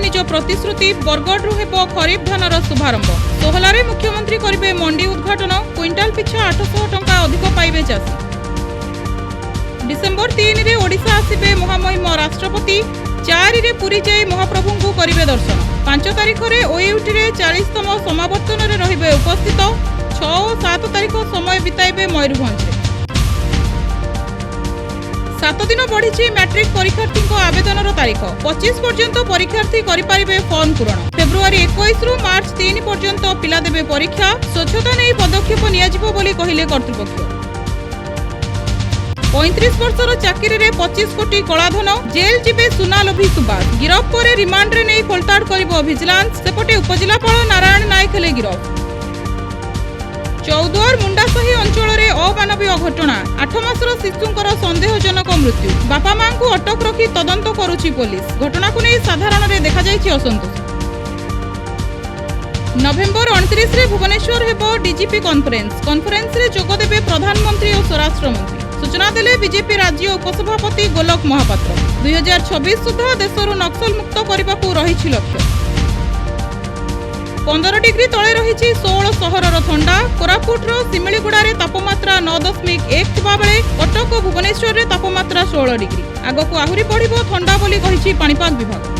निज प्रतिश्रुति बरगढ़ हेब खरीफ धानर शुभारंभ। सोहलारे मुख्यमंत्री करिवे मंडी उद्घाटन। क्विंटाल पिछा 800 टंका अधिक पाइबे चाषी। डिसेम्बर 3 रे ओडिशा आसिबे महामहिम राष्ट्रपति। 4 रे पुरी जाई महाप्रभु को करिवे दर्शन। 5 तारिख रे ओयूटी रे 40तम समावर्तन रे रहिबे उपस्थित। 6 और 7 तारिख समय बिताइबे मयूरभंज रे। 7 दिन बढ़ी मैट्रिक परीक्षार्थी आवेदन तारीख। 25 पर्यंत परीक्षार्थी करें फॉर्म पूरण। फेब्रुआरी 21 रु मार्च 3 पर्यंत पिला देबे परीक्षा। स्वच्छता नहीं पदक्षेप नियाजिबो बोली कहिले कर्तृपक्ष। 35 वर्षर चाकरी रे 25 कोटी कलाधन। जेल जिबे सुना लोभी सुभाष। गिरफ पर रिमांड रे नहीं खोलताड़ करिबो विजिलेंस। सेपटे उपजिलापाल नारायण नायक हेले गिरफ। चौद्वार मुंडासाही अंचल में अमानवीय घटना। 8 मासर शिशुंकर संदेहजनक मृत्यु। बापा मां को अटक रखी तदंत करुछि पुलिस। घटना को नहीं साधारण रे देखा जाइछि असंतोष। नवेम्बर 29 रे भुवनेश्वर हेबो डीजीपी कॉन्फ्रेंस रे जोग देबे प्रधानमंत्री और स्वराष्ट्र मंत्री। सूचना देले बीजेपी राज्य उपसभापति गोलक महापात्र। 2026 सुधा देशरू नक्सल मुक्त करने रही लक्ष्य। 15 डिग्री तले रही 16 सहरर ठंडा। कोरापुटर सिमिलीगुड़ा तापमात्रा 9.1 थिबा बेले कटक और भुवनेश्वर तापमात्रा 16 डिग्री। आगक आहुरी बढ़िबो ठंडा बोली कहिछि पाणीपाग विभाग।